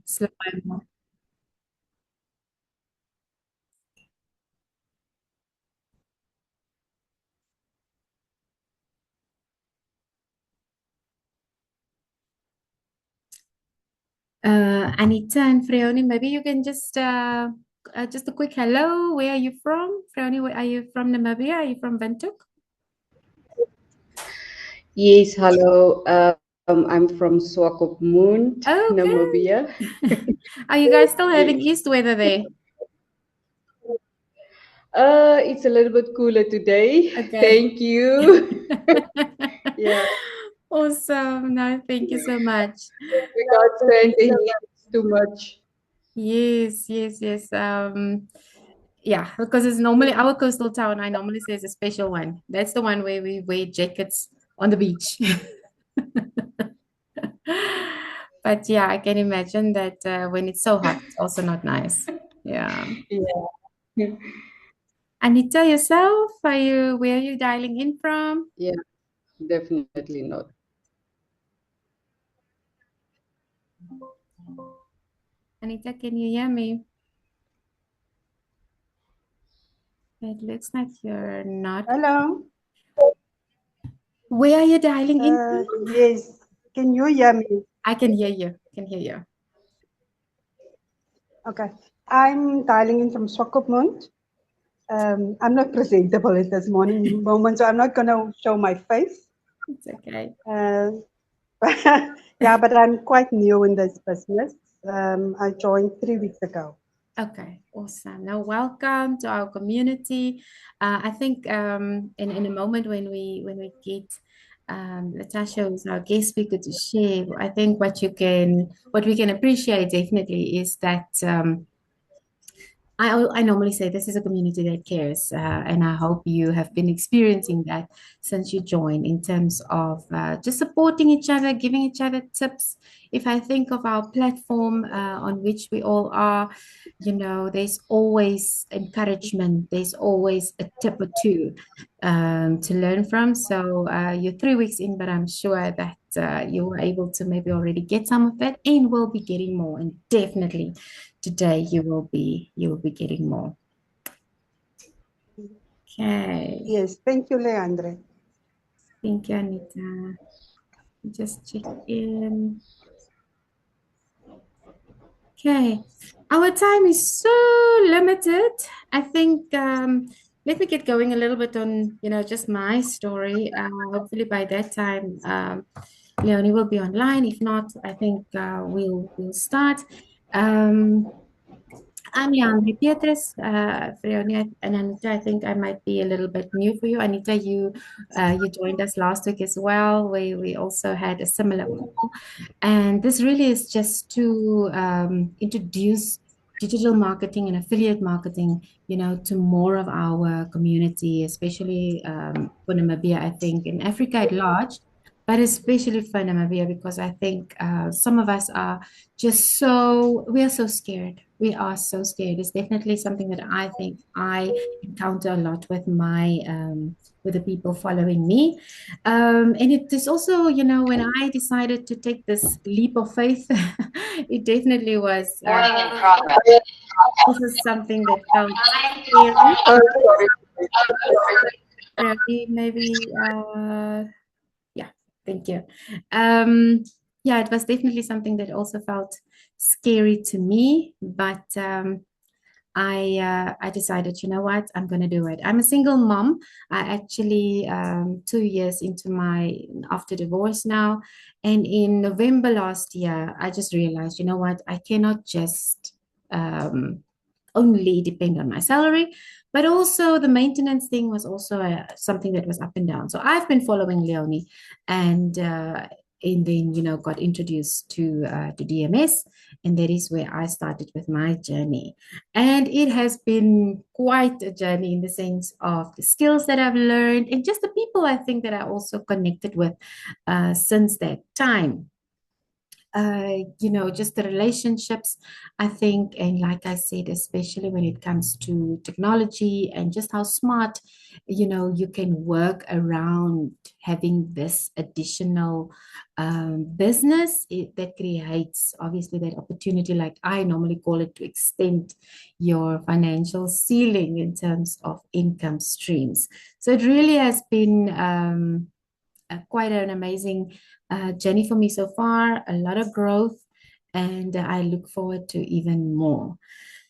slow and more. Anita and Freoni, maybe you can just a quick hello. Where are you from? Freoni, where are you from? Namibia? Are you from Windhoek? Yes, hello. I'm from Swakopmund, Namibia. Okay. Are you guys still having Yes. east weather there? It's a little bit cooler today. Okay. Thank you. Yeah, Awesome. No, thank you so much. we can't stand the heat. It's too much. Yes, yes, yes. Yeah, because it's normally our coastal town. I normally say it's a special one. That's the one where we wear jackets on the beach. But yeah, I can imagine that when it's so hot, it's also not nice. Yeah. Yeah. Anita, yourself, where are you dialing in from? Yeah, definitely not. Anita, can you hear me? It looks like you're not. Hello. Where are you dialing in from? Yes. Can you hear me? I can hear you. Can hear you. Okay. I'm dialing in from Swakopmund. I'm not presentable at this morning moment, so I'm not going to show my face. It's okay. Uh, yeah, but I'm quite new in this business. I joined 3 weeks ago. Okay, awesome. Now, welcome to our community. I think in a moment when we get Natasha, who's our guest speaker, to share, I think what we can appreciate definitely is that I normally say this is a community that cares, and I hope you have been experiencing that since you joined in terms of just supporting each other, giving each other tips. If I think of our platform on which we all are, there's always encouragement, there's always a tip or two to learn from. So you're 3 weeks in, but I'm sure that you were able to maybe already get some of that and will be getting more, and definitely today you will be getting more. Okay. Yes. Thank you, Leandre. Thank you, Anita. Just check in. Okay. Our time is so limited. I think let me get going a little bit on, just my story. Hopefully by that time, Leonie will be online. If not, I think we'll start. Um, I'm Leandri Pietres, Freonia and Anita. I think I might be a little bit new for you. Anita, you joined us last week as well. We also had a similar call, and this really is just to introduce digital marketing and affiliate marketing, to more of our community, especially for Namibia. I think in Africa at large, but especially for Namibia, because I think some of us are we are so scared. We are so scared. It's definitely something that I think I encounter a lot with the people following me. And it is also, when I decided to take this leap of faith, it definitely was Morning in progress. also something that felt scary. Oh, sorry. Maybe, yeah, thank you. Um, yeah, it was definitely something that also felt scary to me, but I decided, you know what, I'm gonna do it. I'm a single mom. I actually 2 years into my after divorce now, and in November last year, I just realized, you know what, I cannot just only depend on my salary, but also the maintenance thing was also something that was up and down. So I've been following Leonie, and then got introduced to DMS, and that is where I started with my journey. And it has been quite a journey in the sense of the skills that I've learned and just the people I think that I also connected with since that time. just the relationships, I think, and like I said, especially when it comes to technology and just how smart, you can work around having this additional business that creates obviously that opportunity, like I normally call it, to extend your financial ceiling in terms of income streams. So it really has been quite an amazing journey for me so far, a lot of growth, and I look forward to even more.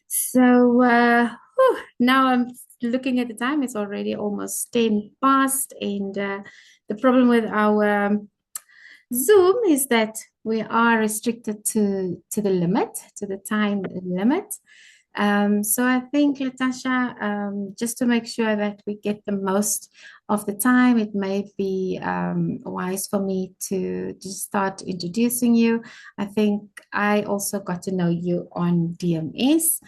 So now I'm looking at the time, it's already almost 10 past, and the problem with our Zoom is that we are restricted to the limit, to the time limit. So I think, Latasha, just to make sure that we get the most of the time, it may be wise for me to start introducing you. I think I also got to know you on DMS.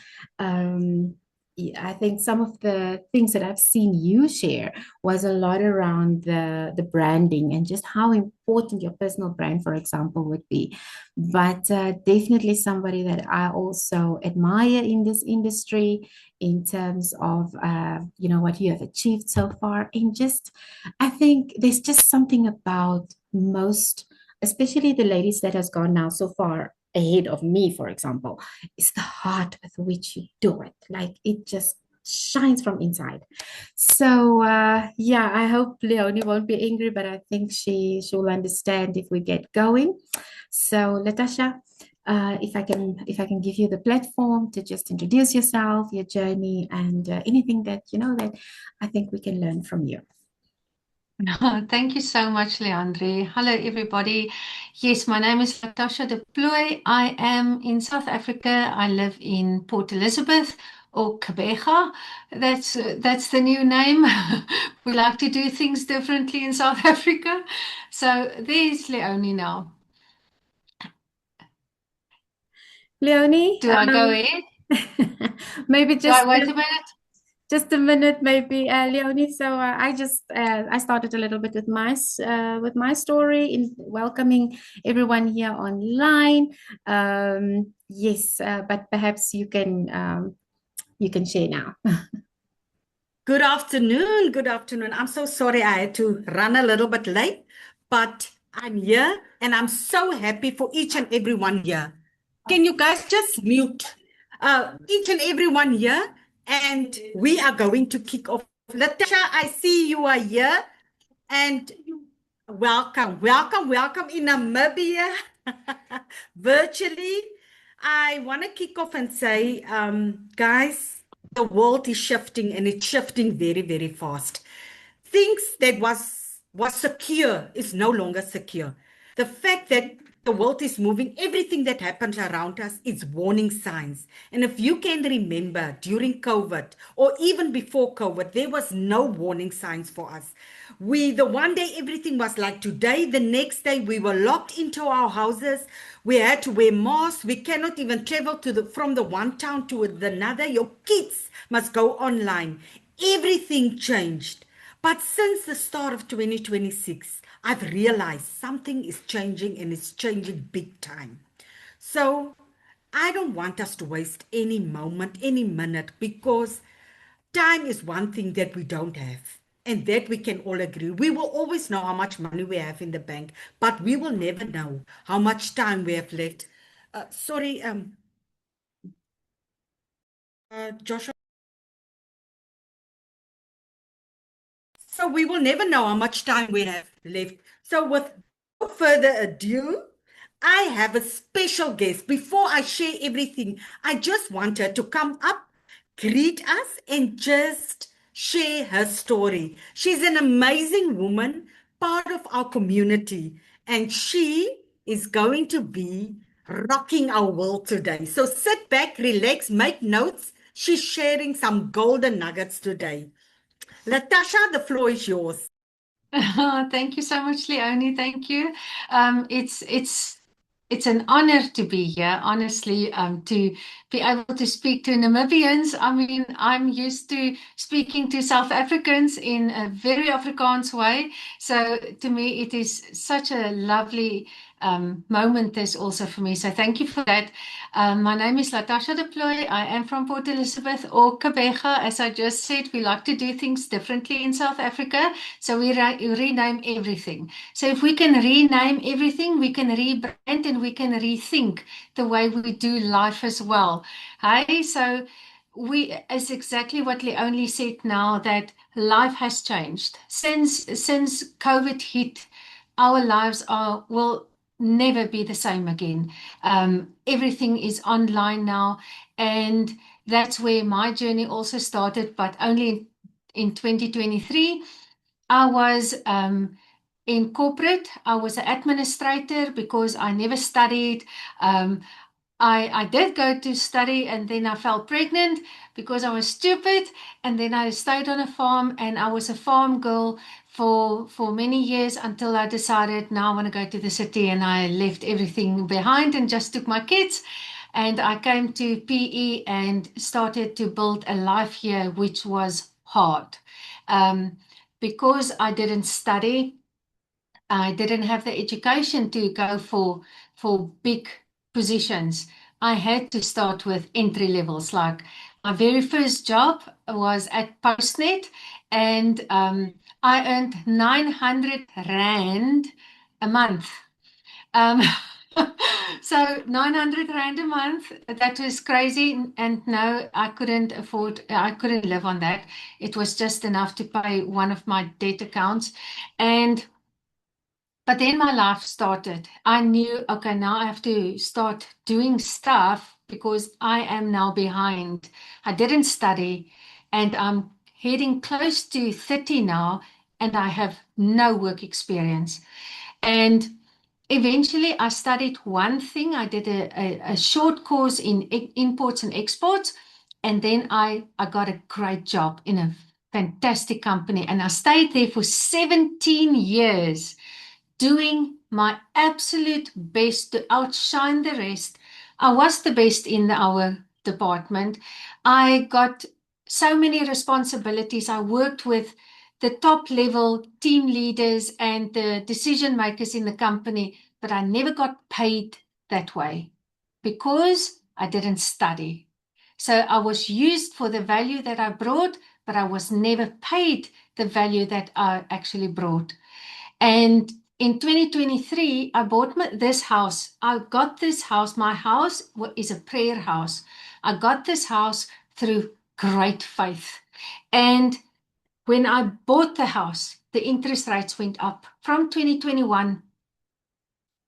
I think some of the things that I've seen you share was a lot around the branding and just how important your personal brand, for example, would be. But definitely somebody that I also admire in this industry in terms of, what you have achieved so far. And just, I think there's just something about most, especially the ladies that has gone now so far ahead of me, for example, is the heart with which you do it. Like it just shines from inside. So yeah, I hope Leonie won't be angry, but I think she will understand if we get going. So Latasha, if I can give you the platform to just introduce yourself, your journey, and anything that that I think we can learn from you. Thank you so much, Leandri. Hello, everybody. Yes, my name is Latasha de Plooy. I am in South Africa. I live in Port Elizabeth, or Gqeberha. That's the new name. We like to do things differently in South Africa. So there's Leonie now. Leonie, Do I go ahead? maybe Do I just wait a minute? just a minute, maybe, Leonie. So I started a little bit with my story in welcoming everyone here online. Yes, but perhaps you can share now. Good afternoon. Good afternoon. I'm so sorry I had to run a little bit late, but I'm here and I'm so happy for each and everyone here. Can you guys just mute each and everyone here? And we are going to kick off. Latasha, I see you are here. And welcome in Namibia, virtually. I want to kick off and say, guys, the world is shifting and it's shifting very, very fast. Things that was secure is no longer secure. The fact that the world is moving, everything that happens around us is warning signs. And if you can remember during COVID or even before COVID, there was no warning signs for us. The one day everything was like today, the next day we were locked into our houses. We had to wear masks. We cannot even travel from the one town to another. Your kids must go online. Everything changed. But since the start of 2026, I've realized something is changing and it's changing big time. So I don't want us to waste any moment, any minute, because time is one thing that we don't have. And that we can all agree. We will always know how much money we have in the bank, but we will never know how much time we have left. Joshua. So we will never know how much time we have left. So with no further ado, I have a special guest. Before I share everything, I just want her to come up, greet us, and just share her story. She's an amazing woman, part of our community, and she is going to be rocking our world today. So sit back, relax, make notes. She's sharing some golden nuggets today. Latasha, the floor is yours. Thank you so much, Leonie. Thank you. It's an honor to be here, honestly, to be able to speak to Namibians. I mean, I'm used to speaking to South Africans in a very Afrikaans way. So to me, it is such a lovely moment this also for me. So thank you for that. My name is Latasha de Plooy. I am from Port Elizabeth or Gqeberha. As I just said, we like to do things differently in South Africa. So we rename everything. So if we can rename everything, we can rebrand and we can rethink the way we do life as well. Hi, so it's exactly what Leonie said now, that life has changed. Since COVID hit, our lives will never be the same again. Everything is online now, and that's where my journey also started, but only in 2023. I was in corporate. I was an administrator because I never studied. I did go to study, and then I fell pregnant because I was stupid, and then I stayed on a farm, and I was a farm girl for many years until I decided now I want to go to the city, and I left everything behind and just took my kids, and I came to PE and started to build a life here, which was hard. Because I didn't study, I didn't have the education to go for big positions. I had to start with entry levels. Like my very first job was at Postnet, and I earned 900 Rand a month. So 900 Rand a month, that was crazy. And no, I couldn't live on that. It was just enough to pay one of my debt accounts. But then my life started. I knew, okay, now I have to start doing stuff because I am now behind. I didn't study, and I'm heading close to 30 now, and I have no work experience. And eventually I studied one thing. I did a short course in imports and exports, and then I got a great job in a fantastic company, and I stayed there for 17 years doing my absolute best to outshine the rest. I was the best in our department. I got so many responsibilities. I worked with the top level team leaders and the decision makers in the company, but I never got paid that way because I didn't study. So I was used for the value that I brought, but I was never paid the value that I actually brought. And in 2023, I bought this house. I got this house. My house is a prayer house. I got this house through great faith. And when I bought the house, the interest rates went up from 2021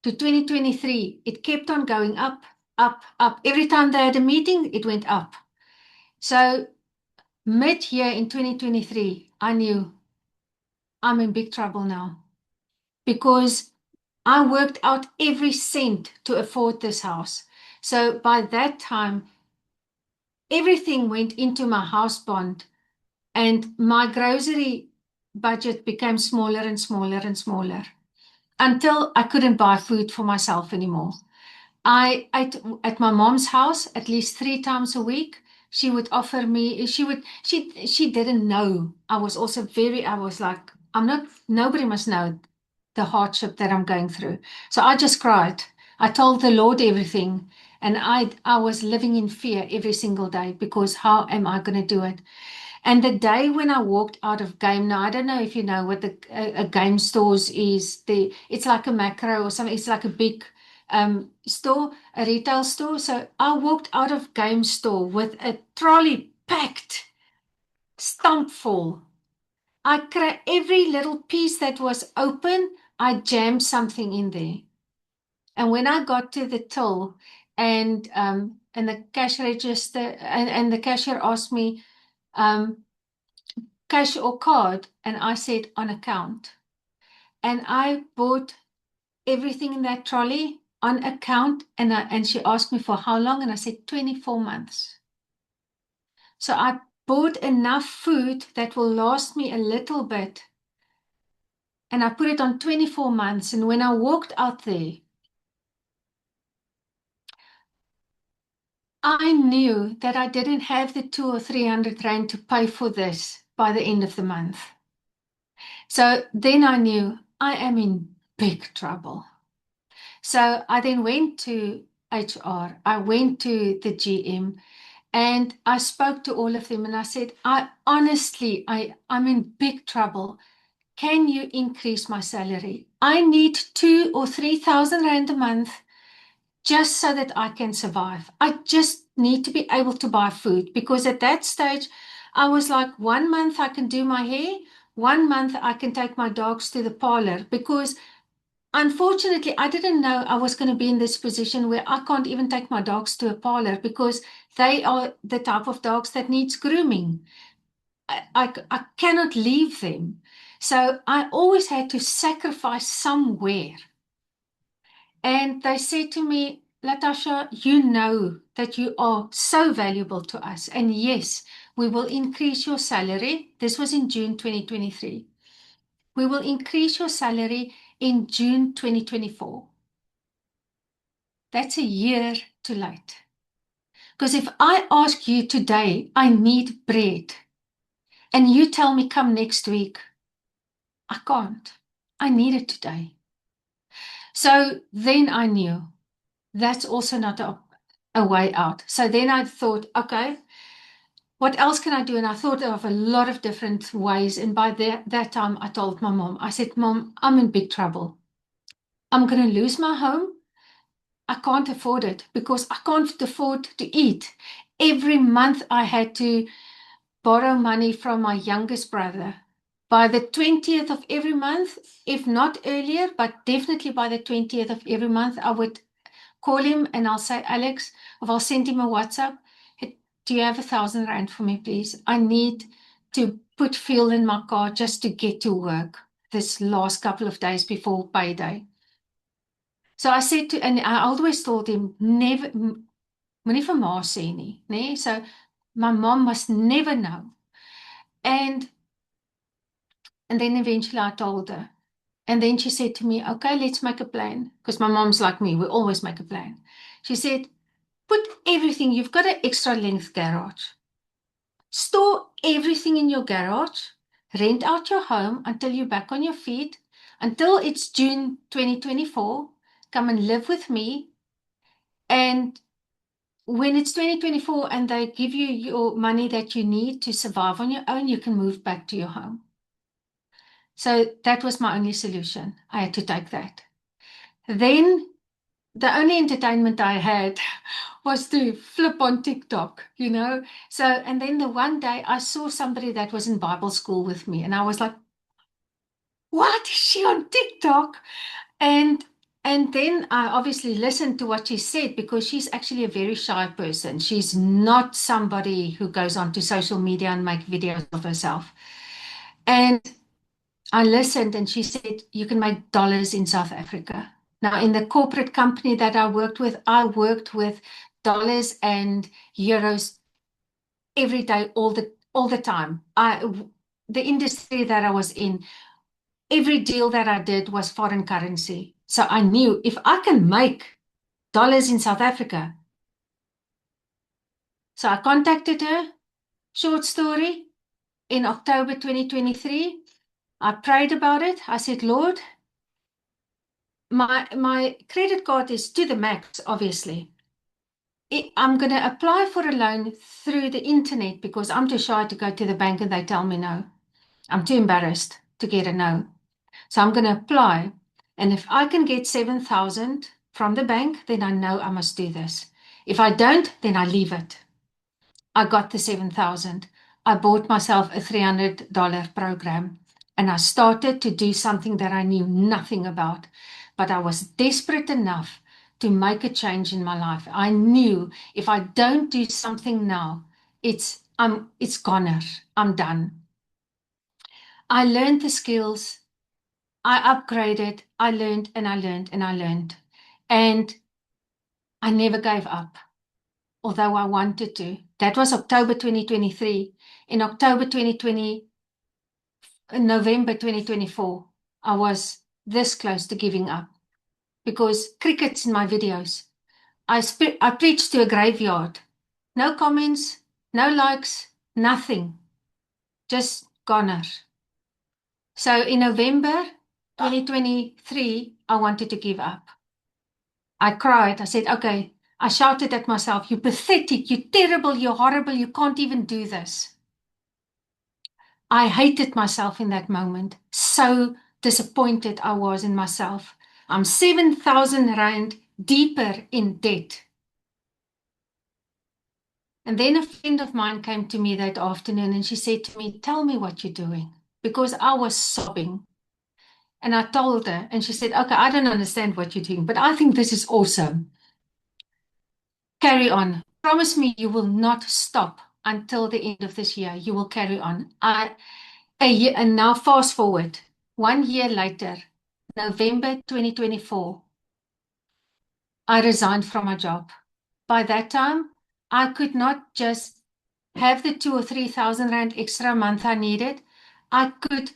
to 2023. It kept on going up, up, up. Every time they had a meeting, it went up. So mid-year in 2023, I knew I'm in big trouble now, because I worked out every cent to afford this house. So by that time, everything went into my house bond, and my grocery budget became smaller and smaller and smaller until I couldn't buy food for myself anymore. I ate at my mom's house at least 3 times a week. She would offer me, she didn't know. I was like, nobody must know the hardship that I'm going through. So I just cried. I told the Lord everything, and I was living in fear every single day, because how am I going to do it? And the day when I walked out of Game, now I don't know if you know what a Game stores is. It's like a Makro or something. It's like a big store, a retail store. So I walked out of Game store with a trolley packed, stump full. I cracked every little piece that was open. I jammed something in there. And when I got to the till, and the cash register, and the cashier asked me, cash or card? And I said, on account. And I bought everything in that trolley on account. And she asked me for how long? And I said 24 months. So I bought enough food that will last me a little bit. And I put it on 24 months. And when I walked out there, I knew that I didn't have the 200 or 300 Rand to pay for this by the end of the month. So then I knew I am in big trouble. So I then went to HR, I went to the GM, and I spoke to all of them and I said, I'm in big trouble. Can you increase my salary? I need 2,000 or 3,000 rand a month just so that I can survive. I just need to be able to buy food, because at that stage I was like, 1 month I can do my hair, 1 month I can take my dogs to the parlor, because unfortunately I didn't know I was going to be in this position where I can't even take my dogs to a parlor because they are the type of dogs that needs grooming. I cannot leave them. So I always had to sacrifice somewhere. And they said to me, Latasha, you know that you are so valuable to us. And yes, we will increase your salary. This was in June 2023. We will increase your salary in June 2024. That's a year too late. Because if I ask you today, I need bread, and you tell me come next week, I can't. I need it today. So then I knew that's also not a way out. So then I thought, okay, what else can I do? And I thought of a lot of different ways. And by that time, I told my mom, I said, Mom, I'm in big trouble. I'm going to lose my home. I can't afford it because I can't afford to eat. Every month I had to borrow money from my youngest brother. By the 20th of every month, if not earlier, but definitely by the 20th of every month, I would call him and I'll say, Alex, or I'll send him a WhatsApp. Hey, do you have 1,000 rand for me, please? I need to put fuel in my car just to get to work this last couple of days before payday. So I said to, and I always told him, never, moenie vir ma sê nie, nee? So my mom must never know. And then eventually I told her. And then she said to me, okay, let's make a plan. Because my mom's like me, we always make a plan. She said, put everything, you've got an extra length garage. Store everything in your garage, rent out your home until you're back on your feet, until it's June 2024, come and live with me. And when it's 2024 and they give you your money that you need to survive on your own, you can move back to your home. So that was my only solution. I had to take that. Then the only entertainment I had was to flip on TikTok, you know. So, and then the one day I saw somebody that was in Bible school with me, and I was like, what? Is she on TikTok? And then I obviously listened to what she said, because she's actually a very shy person. She's not somebody who goes onto social media and make videos of herself. And I listened, and she said, you can make dollars in South Africa. Now, in the corporate company that I worked with dollars and euros every day, all the time. The industry that I was in, every deal that I did was foreign currency. So I knew if I can make dollars in South Africa. So I contacted her, short story, in October 2023. I prayed about it. I said, Lord, my credit card is to the max, obviously. I'm going to apply for a loan through the internet because I'm too shy to go to the bank and they tell me no. I'm too embarrassed to get a no. So I'm going to apply. And if I can get 7,000 from the bank, then I know I must do this. If I don't, then I leave it. I got the 7,000. I bought myself a $300 program and I started to do something that I knew nothing about. But I was desperate enough to make a change in my life. I knew if I don't do something now, it's goner. I'm done. I learned the skills. I upgraded. I learned and I learned and I learned. And I never gave up, although I wanted to. That was October 2023. In October 2020, in November 2024, I was this close to giving up because crickets in my videos. I preached to a graveyard. No comments, no likes, nothing. Just goner. So in November 2023, I wanted to give up. I cried. I said, okay. I shouted at myself, you're pathetic, you're terrible, you're horrible, you can't even do this. I hated myself in that moment. So disappointed I was in myself. I'm 7,000 rand deeper in debt. And then a friend of mine came to me that afternoon and she said to me, tell me what you're doing. Because I was sobbing. And I told her, and she said, okay, I don't understand what you're doing, but I think this is awesome. Carry on. Promise me you will not stop until the end of this year. You will carry on. And now fast forward. 1 year later, November 2024, I resigned from my job. By that time, I could not just have the 2,000 or 3,000 rand extra a month I needed. I could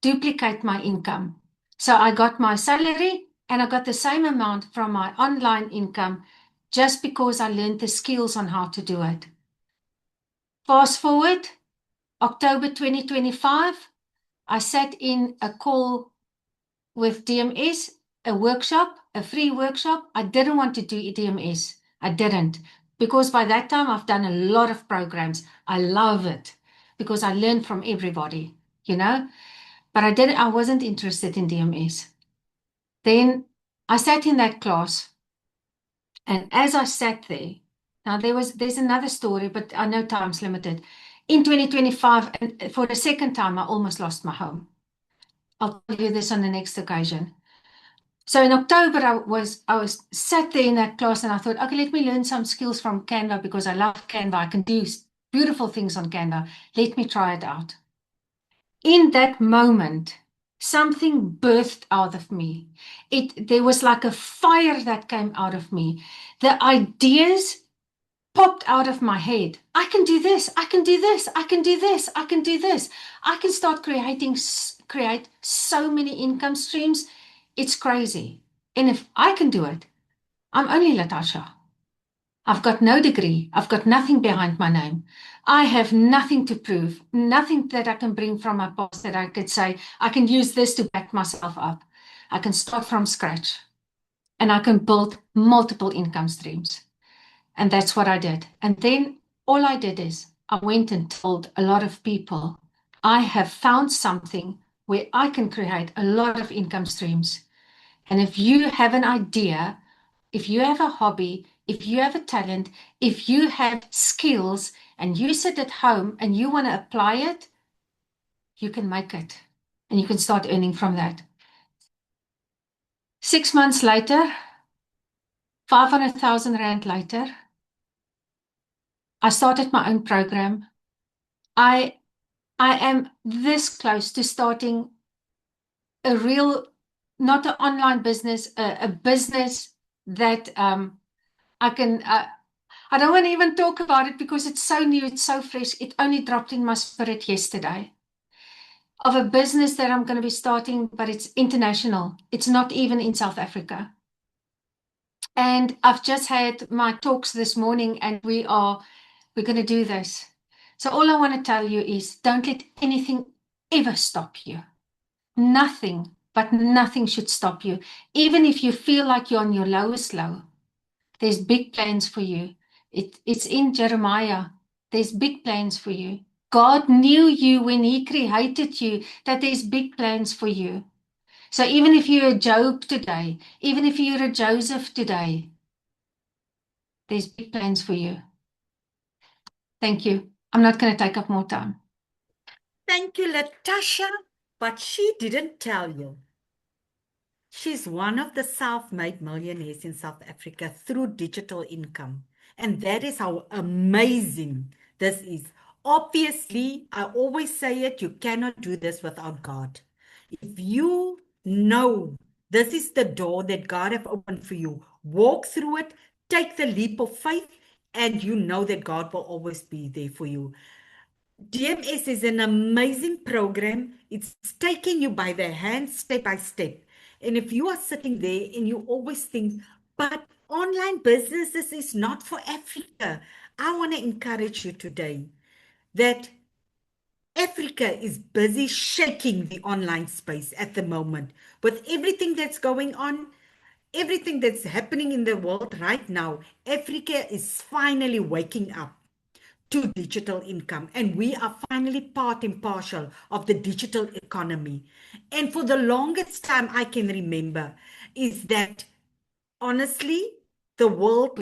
duplicate my income. So I got my salary and I got the same amount from my online income just because I learned the skills on how to do it. Fast forward, October 2025, I sat in a call with DMS, a workshop, a free workshop. I didn't want to do DMS. I didn't. Because by that time, I've done a lot of programs. I love it because I learned from everybody, you know. But I wasn't interested in DMS. Then I sat in that class. And as I sat there, now there's another story, but I know time's limited. In 2025, and for the second time, I almost lost my home. I'll tell you this on the next occasion. So in October, I was sat there in that class and I thought, okay, let me learn some skills from Canva because I love Canva. I can do beautiful things on Canva. Let me try it out. In that moment, something birthed out of me. There was like a fire that came out of me. The ideas popped out of my head. I can do this. I can do this. I can do this. I can do this. I can start create so many income streams. It's crazy. And if I can do it, I'm only Latasha. I've got no degree. I've got nothing behind my name. I have nothing to prove, nothing that I can bring from my past that I could say, I can use this to back myself up. I can start from scratch and I can build multiple income streams. And that's what I did. And then all I did is I went and told a lot of people, I have found something where I can create a lot of income streams. And if you have an idea, if you have a hobby, if you have a talent, if you have skills and you sit at home and you want to apply it, you can make it and you can start earning from that. 6 months later, 500,000 Rand later, I started my own program. I am this close to starting a real, not an online business, a business that I can, I don't want to even talk about it because it's so new, it's so fresh. It only dropped in my spirit yesterday. Of a business that I'm going to be starting, but it's international. It's not even in South Africa. And I've just had my talks this morning and we're going to do this. So all I want to tell you is don't let anything ever stop you. Nothing, but nothing should stop you. Even if you feel like you're on your lowest low, there's big plans for you. It's in Jeremiah. There's big plans for you. God knew you when he created you, that there's big plans for you. So even if you're a Job today, even if you're a Joseph today, there's big plans for you. Thank you. I'm not going to take up more time. Thank you, Latasha. But she didn't tell you. She's one of the self-made millionaires in South Africa through digital income. And that is how amazing this is. Obviously, I always say it, you cannot do this without God. If you know this is the door that God have opened for you, walk through it, take the leap of faith, and you know that God will always be there for you. DMS is an amazing program. It's taking you by the hand, step by step. And if you are sitting there and you always think, but online businesses is not for Africa, I want to encourage you today that Africa is busy shaking the online space at the moment with everything that's going on. everything that's happening in the world right now, Africa is finally waking up to digital income, and we are finally part and parcel of the digital economy. And for the longest time I can remember is that honestly, the world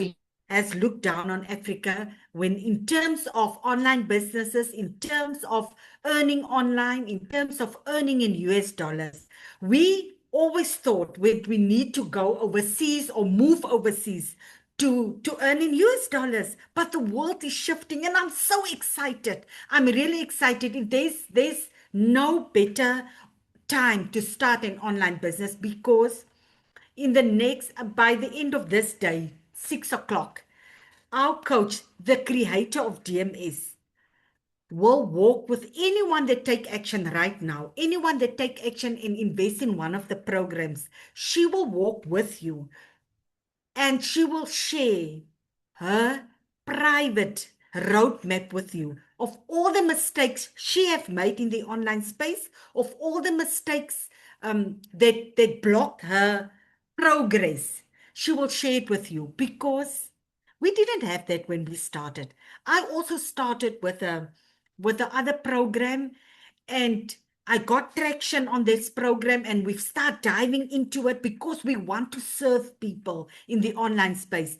has looked down on Africa when, in terms of online businesses, in terms of earning online, in terms of earning in US dollars. We always thought we need to go overseas or move overseas to earn in US dollars. But the world is shifting, and I'm so excited. I'm really excited. There's no better time to start an online business, because in the next, by the end of this day, 6 o'clock, our coach, the creator of DMS, will walk with anyone that take action right now, anyone that take action and invest in one of the programs. She will walk with you, and she will share her private roadmap with you of all the mistakes she have made in the online space, of all the mistakes that blocked her progress. She will share it with you, because we didn't have that when we started. I also started with the other program, and I got traction on this program, and we've started diving into it because we want to serve people in the online space.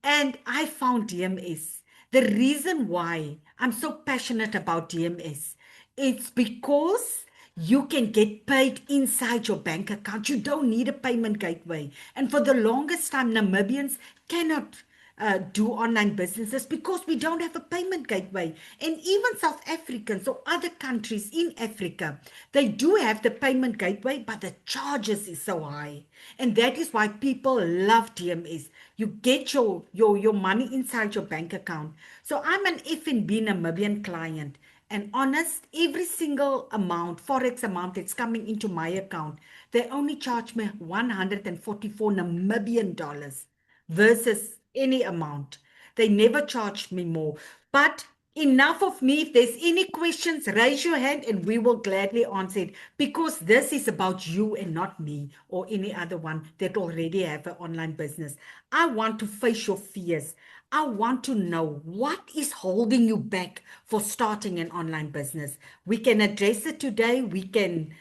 And I found DMS. The reason why I'm so passionate about DMS, it's because you can get paid inside your bank account. You don't need a payment gateway. And for the longest time, Namibians cannot do online businesses because we don't have a payment gateway. And even South Africans or other countries in Africa, they do have the payment gateway, but the charges is so high. And that is why people love DMS. You get your money inside your bank account. So I'm an FNB Namibian client. And honest, every single amount, Forex amount that's coming into my account, they only charge me 144 Namibian dollars versus any amount. They never charged me more. But enough of me. If there's any questions, raise your hand and we will gladly answer it, because this is about you and not me or any other one that already have an online business. I want to face your fears. I want to know what is holding you back for starting an online business. We can address it today. We can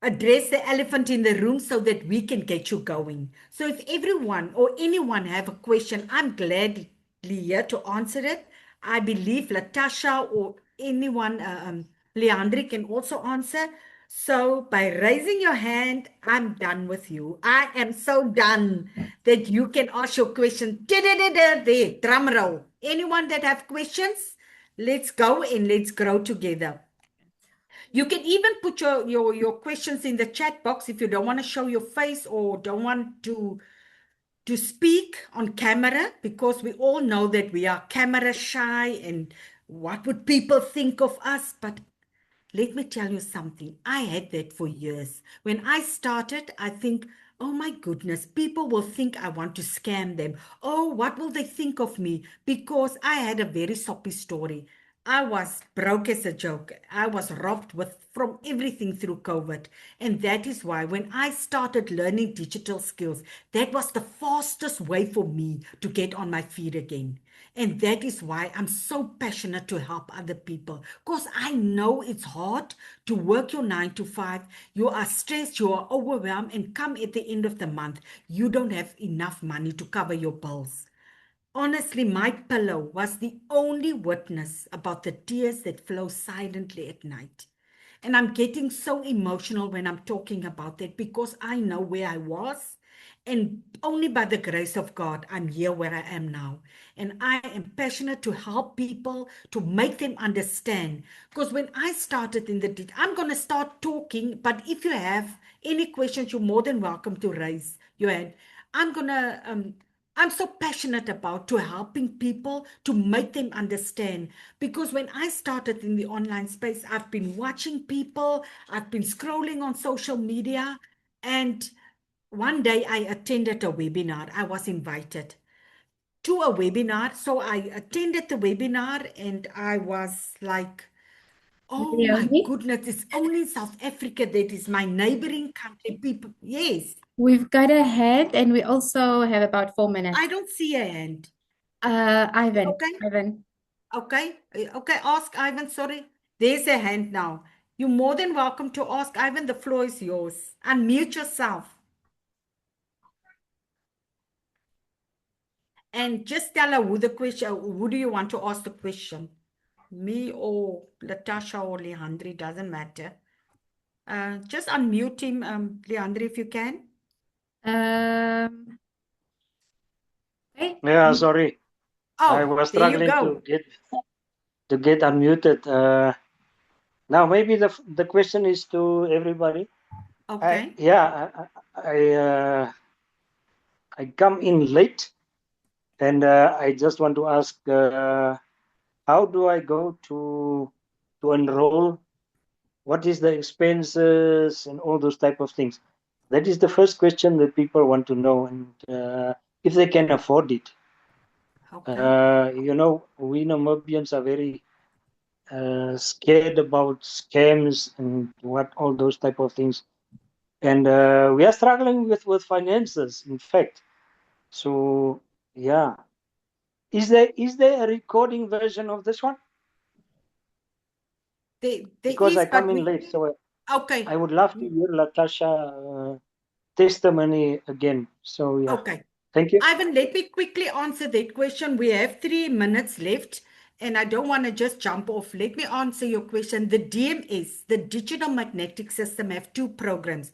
address the elephant in the room so that we can get you going. So if everyone or anyone have a question, I'm gladly here to answer it. I believe Latasha or anyone, Leandri, can also answer. So by raising your hand, I'm done with you. I am so done that you can ask your question. There, drum roll. Anyone that have questions, let's go and let's grow together. You can even put your questions in the chat box if you don't want to show your face or don't want to speak on camera, because we all know that we are camera shy and what would people think of us. But let me tell you something. I had that for years. When I started, I think, oh my goodness, people will think I want to scam them. Oh, what will they think of me? Because I had a very soppy story. I was broke as a joke. I was robbed from everything through COVID. And that is why when I started learning digital skills, that was the fastest way for me to get on my feet again. And that is why I'm so passionate to help other people, because I know it's hard to work your 9 to 5. You are stressed, you are overwhelmed, and come at the end of the month, you don't have enough money to cover your bills. Honestly, my pillow was the only witness about the tears that flow silently at night. And I'm getting so emotional when I'm talking about that, because I know where I was. And only by the grace of God, I'm here where I am now. And I am passionate to help people, to make them understand. Because when I started I'm going to start talking, but if you have any questions, you're more than welcome to raise your hand. I'm so passionate about to helping people, to make them understand. Because when I started in the online space, I've been watching people, I've been scrolling on social media, and one day I attended a webinar. I was invited to a webinar. So I attended the webinar and I was like, Oh my Leonie? goodness, it's only South Africa that is my neighboring country. People, yes. We've got a hand and we also have about 4 minutes. I don't see a hand. Ivan. Okay. Ivan. Okay. Okay, ask Ivan. Sorry. There's a hand now. You're more than welcome to ask Ivan. The floor is yours. Unmute yourself. And just tell her who do you want to ask the question? Me or Latasha or Leandri, doesn't matter. Just unmute him, Leandri, if you can. Okay. Yeah, sorry. I Oh, was there you struggling go. to get unmuted. Now maybe the question is to everybody. Okay. I come in late, and I just want to ask, how do I go to enroll? What is the expenses and all those type of things? That is the first question that people want to know, and if they can afford it. Okay. You know, we Namibians are very scared about scams and what all those type of things, and we are struggling with finances, in fact. So yeah, is there a recording version of this one? There Because I is, but come in late, so okay. I would love to hear Latasha testimony again. So yeah, Okay. thank you. Ivan, let me quickly answer that question. We have 3 minutes left, and I don't want to just jump off. Let me answer your question. The DMS, the Digital Magnetic System, have 2 programs.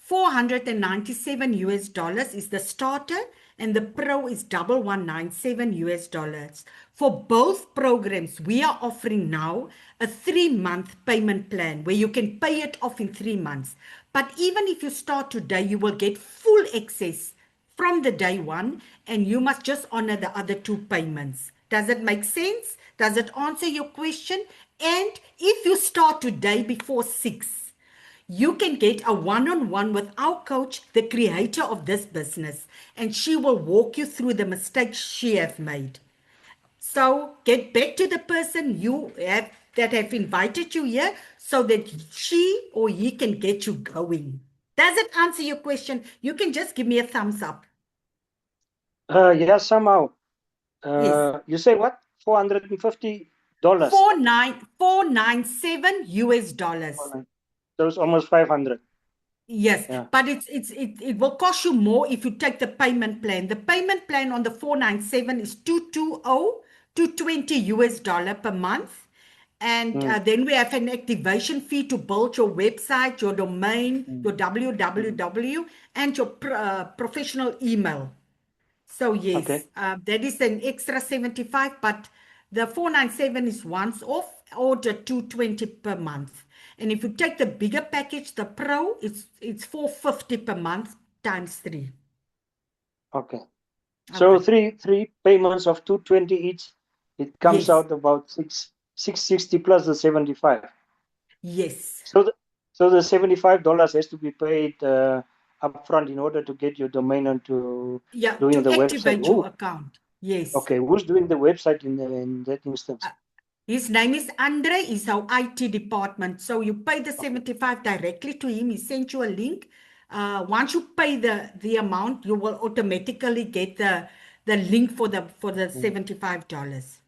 $497 is the starter, and the Pro is $1197. For both programs, we are offering now a 3-month payment plan where you can pay it off in 3 months. But even if you start today, you will get full access from the day one, and you must just honor the other 2 payments. Does it make sense? Does it answer your question? And if you start today before 6, you can get a one-on-one with our coach, the creator of this business, and she will walk you through the mistakes she have made. So get back to the person that have invited you here so that she or he can get you going. Does it answer your question? You can just give me a thumbs up. Yeah, somehow. Yes. You say what? $450? $497 US dollars. So it's almost 500. Yes, Yeah. but it will cost you more if you take the payment plan. The payment plan on the 497 is $220 US dollar per month. And then we have an activation fee to build your website, your domain, your www, and your professional email. So yes, Okay. that is an extra 75, but the 497 is once off, or the 220 per month. And if you take the bigger package, the Pro, it's 450 per month times 3. Okay. So Okay. three payments of 220 each. It comes Yes. out about 660 plus the 75. Yes. So the $75 has to be paid upfront in order to get your domain onto Yeah, doing to the activate website. your account. Yes. Okay, who's doing the website in that instance? His name is Andre, is our IT department. So you pay the 75 directly to him. He sent you a link. Once you pay the amount, you will automatically get the link for the $75.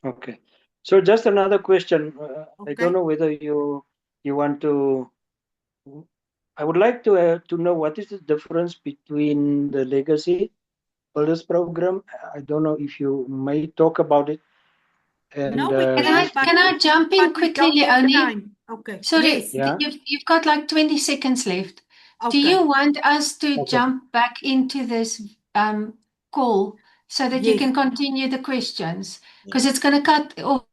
Okay. So just another question. I Okay. don't know whether you want to. I would like to know what is the difference between the legacy builders program. I don't know if you may talk about it. And No, we can, but Can I jump in we quickly, don't have Leonie? time. Okay. Sorry, Yes. yeah. you've got like 20 seconds left. Do Okay. you want us to Okay. jump back into this call so that you Yes. can continue the questions? Because it's going to cut off